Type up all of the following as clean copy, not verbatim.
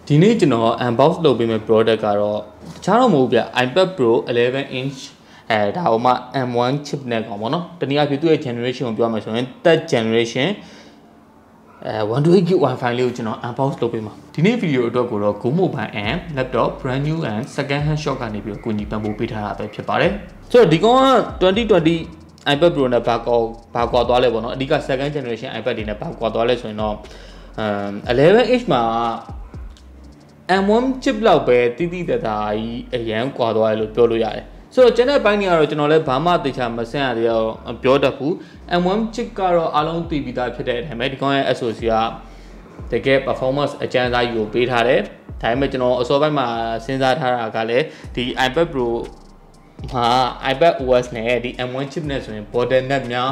ဒီနေ့ကျွန်တော် unbox လုပ်ပေးမယ့် product ကတော့တခြားတော့မဟုတ်ဗျ iPad Pro 11 inch ဒါဟိုမှ M1 chip နဲ့ကောင်ပေါ့နော်တနည်းအားဖြင့်သူ့ရဲ့ generation ကိုပြောမှဆိုရင် third generation 128GB Wi-Fi လေးကိုကျွန်တော် unbox လုပ်ပေးမှာဒီနေ့ video အတွက်ကိုတော့ Go Mobile and laptop brand new and second hand shop ကနေပြီးကိုညီပံ့ပိုးပေးထားတာပဲဖြစ်ပါတယ်ဆိုတော့ဒီကောင်က2020 iPad Pro နဲ့ဘာကွာသွားလဲပေါ့နော်အဓိက second generation iPad တွေနဲ့ဘာကွာသွားလဲဆိုရင်တော့11 inch မှာM1 chip လောက်ပဲတိတိတတ်တာကြီးအရန်ကွာသွားတယ်လို့ပြောလို့ရတယ်ဆိုတော့ကျန်တဲ့ဘိုင်းတွေကတော့ကျွန်တော်လည်းဘာမှသိချာမဆင်ရသေးတော့ပြောတတ်ဘူး M1 chip ကတော့အားလုံးသိပြီးသားဖြစ်တဲ့အတိုင်းပဲဒီကောင်ရဲ့ SoC ကတကယ် performance အကျန်းစားကြီးကိုပေးထားတယ်ဒါပေမဲ့ကျွန်တော်အစောပိုင်းမှာစဉ်းစားထားတာကလည်းဒီ iPad Pro ဟာ iPad OS နဲ့ဒီ M1 chip နဲ့ဆိုရင် bottleneck များ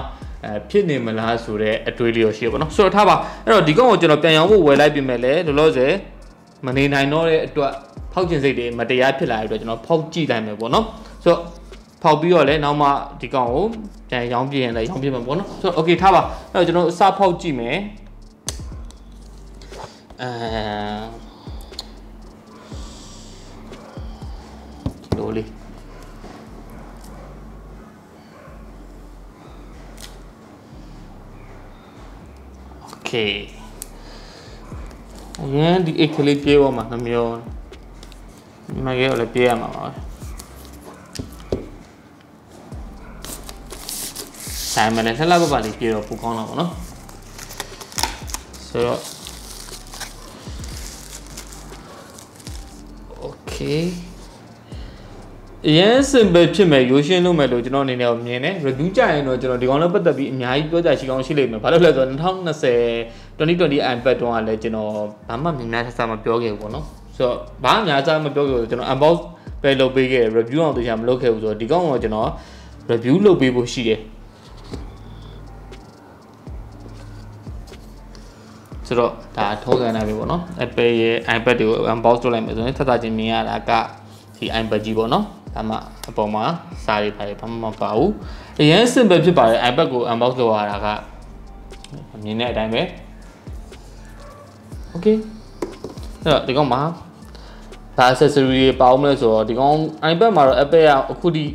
ဖြစ်နေမလားဆိုတဲ့အတွေးလေးရှိရပါတော့ဆိုတော့ထားပါအဲ့တော့ဒီကောင်ကိုကျွန်တော်ပြန်ရောင်းဖို့ဝယ်လိုက်ပြင်မဲ့လေလောလောဆယ်မနေနိုင်တော့တဲ့အတွက်ဖောက်ကျင်စိတ်တွေမတရားဖြစ်လာတဲ့အတွက်ကျွန်တော်ဖောက်ကြည့်လိုက်မယ်ပေါ့နော်ဆိုတော့ဖောက်ပြီးတော့လည်းနောက်မှဒီကောင်ကိုပြန်ရောင်းပြရင်လည်းရောင်းပြမယ်ပေါ့နော်ဆိုတော့ okay ထားပါအဲ့တော့ကျွန်တော်အစဖောက်ကြည့်မယ်ဒီလိုလေးOkay. အရင်ဒီအိတ်ကလေးပြေးပေါ်မှာနှမျိုးဒီမှာလည်းပြေးရမှာပါဆိုင်မှာလည်းဆက်လာပါလေးပြေးတော့ပူကောင်းတော့ဗောနော်ဆိုတော့ Okay အရင် simple ဖြစ်မယ်ရိုးရှင်းလို့မယ်လို့ကျွန်တော်အနေနဲ့မြင်တယ် review ကြရင်တော့ကျွန်တော်ဒီကောင်နဲ့ပတ်သက်ပြီးအများကြီးပြောကြရှိကောင်းရှိလိမ့်မယ်ဘာလို့လဲဆိုတော့2020 iPad တုန်းကလည်းကျွန်တော်ဘာမှများများဆဆမပြောခဲ့ဘူးပေါ့နော်ဆိုတော့ဘာမှများဆဆမပြောခဲ့ဘူးကျွန်တော် unbox ပဲလုပ်ပေးခဲ့ review အောင်တရားမလုပ်ခဲ့ဘူးဆိုတော့ဒီကောင်ကိုကျွန်တော် review လုပ်ပေးဖို့ရှိတယ်ဆိုတော့ဒါထောက်ခံနိုင်ပြီပေါ့နော် Apple ရဲ့ iPad တွေကို unbox လုပ်လိုက်မယ်ဆိုရင်ထပ်ထချင်းမြင်ရတာကဒီ iPad ကြီးပေါ့နော်ဒါမှအပေါ်မှာစာရေးပါတယ်ဘာမှမပါဘူးအရင် simple ဖြစ်ပါတယ် iPad ကို unbox လုပ်ရတာကမြင်တဲ့အတိုင်းပဲ Okay အဲ့တော့ဒီကောင်မှာဘာ accessory တွေပါအောင်မလဲဆိုတော့ဒီကောင် iPad မှာတော့ Apple ကအခုဒီ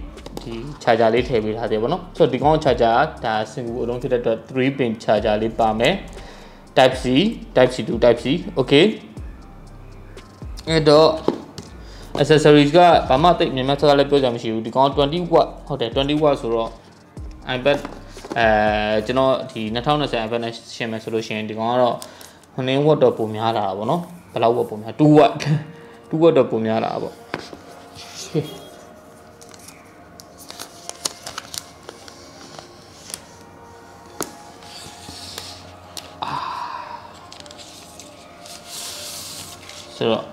charger လေးထည့်ပေးထားတယ်ပေါ့နော်ဆိုတော့ဒီကောင် charger ဒါ single အလုံးဖြစ်တဲ့အတွက်3 pin charger လေးပါမယ် type C type C to type C okay အဲ့တော့ accessories ကဘာမှတိတ်မြန်မြန်ဆဆလည်းပြောကြမရှိဘူးဒီကောင်20 watt ဟုတ်တယ်20 watt ဆိုတော့ iPad ကျွန်တော်ဒီ2020 iPad နဲ့ရှင်းမယ်ဆိုလို့ရှိရင်ဒီကောင်ကတော့9 watt တော့ပုံများလာတာပေါ့နော်ဘယ်လောက် watt ပုံများ2 watt 2 watt တော့ပုံများလာတာပေါ့ဆိုတော့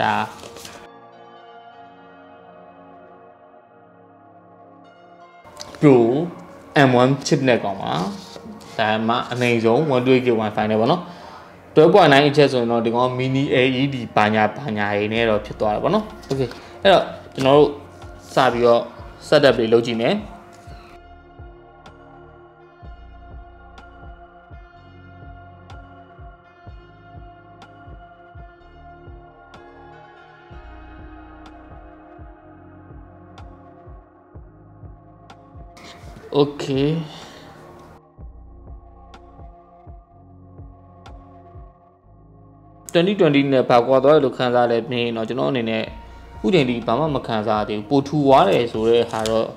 ဒါ Pro M1 chip နဲ့ကောင်ပါဒါမှအနည်းဆုံး 128GB Wi-Fi နဲ့ပေါ့နော် 12.9 inch ဆိုရင်တော့ဒီကောင် mini LED ဘာညာရေးနဲ့တော့ဖြစ်သွားတယ်ပေါ့နော် Okay အဲ့တော့ကျွန်တော်တို့စပြီးတော့ setup တွေလုပ်ကြည့်မယ်Okay 2020နဲ့ဘာကွာသွားတယ်လို့ခံစားလဲမြင်တော့ကျွန်တော်အနေနဲ့အခုချိန်ဒီဘာမှမခံစားသေးဘူးပိုထူသွားတယ်ဆိုတဲ့ဟာတော့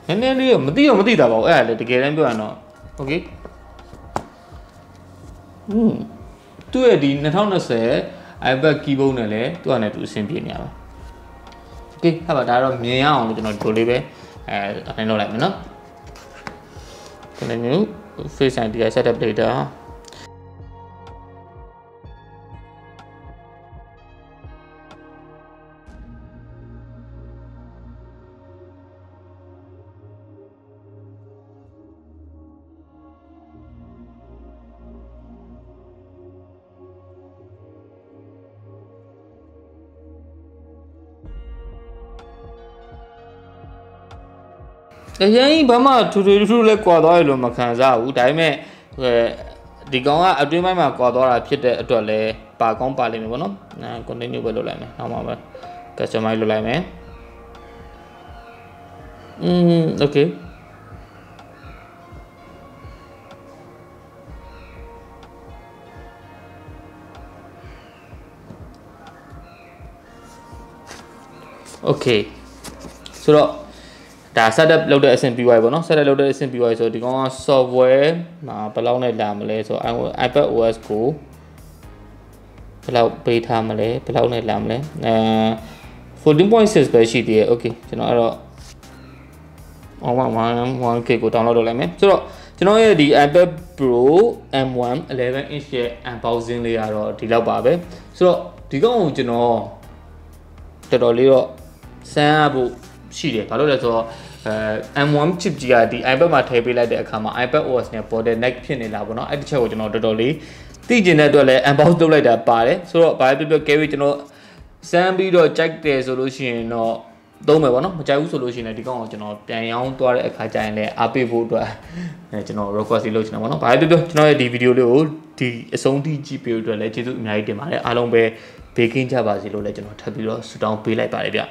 နည်းနည်းလေးမသိတာပါဘူးအဲ့ဒါလေတကယ်တမ်းပြောရရင်တော့ Okay သူ့ရဲ့ဒီ2020 iPad keyboard နဲ့လည်းသူ့အနေနဲ့သူအဆင်ပြေနေရပါ Okay ဟာပါဒါတော့မြင်ရအောင်လို့ကျွန်တော်ဒီလိုလေးပဲအနိုင်လုပ်လိုက်မယ်နော် Continue Face ID setup data အရင်ဘာမှထူလဲကွာသွားရလို့မခံစားဘူးဒါပေမဲ့ဒီကောင်ကအတွင်းပိုင်းမှာကွာသွားတာဖြစ်တဲ့အတွက်လဲ ပါကောင်းပါလိမ့်မယ်ပေါ့နော် continue ပဲလုပ်လိုက်မယ်နောက်မှပဲ customize လုပ်လိုက်မယ်okay okay ဆိုတော့ဒါ setup လုပ်တဲ့အဆင့်ပြီးသွားပြီပေါ့နော် setup လုပ်တဲ့အဆင့်ပြီးသွားပြီဆိုတော့ဒီကောင်က software မှာဘယ်လောက်နဲ့လာမလဲဆိုတော့ iPad OS ကိုဘယ်လောက်ပေးထားမလဲဘယ်လောက်နဲ့လာမလဲ14.6 ပဲရှိသေးတယ် okay ကျွန်တော်အဲ့တော့ 1k ကို download လုပ်လိုက်မယ်ဆိုတော့ကျွန်တော်ရဲ့ဒီ iPad Pro M1 11 inch ရဲ့ unboxing လေးကတော့ဒီလောက်ပါပဲဆိုတော့ဒီကောင်ကိုကျွန်တော်တော်တော်လေးတော့စမ်းရဖို့ရှိတယ်ဘာလို့လဲဆိုတော့M1 chip ကြီးကဒီ iPad မှာထည့်ပေးလိုက်တဲ့အခါမှာ iPad OS နဲ့ bottleneck ဖြစ်နေတာပေါ့နော်အဲ့ဒီချက်ကိုကျွန်တော်တော်တော်လေးသိကျင်တဲ့အတွက်လည်း unbox လုပ်လိုက်တာပါတယ်ဆိုတော့ဘာပဲပြော carry ကျွန်တော်စမ်းပြီးတော့ကြိုက်တယ်ဆိုလို့ရှိရင်တော့သုံးမယ်ပေါ့နော်မကြိုက်ဘူးဆိုလို့ရှိရင်လည်းဒီကောင်ကိုကျွန်တော်ပြန်ရောင်းသွားတဲ့အခါကျရင်လည်းအားပေးဖို့အတွက်ကျွန်တော် request လုပ်ချင်တာပေါ့နော်ဘာပဲပြောကျွန်တော်ရဲ့ဒီဗီဒီယိုလေးကိုဒီအဆုံးထိကြည့်ပေးအတွက်လည်းကျေးဇူးအများကြီးတင်ပါတယ်အားလုံးပဲဘေးကင်းကြပါစေလို့လည်းကျွန်တော်ထပ်ပြီးတော့ဆုတောင်းပေးလိုက်ပါတယ်ဗျ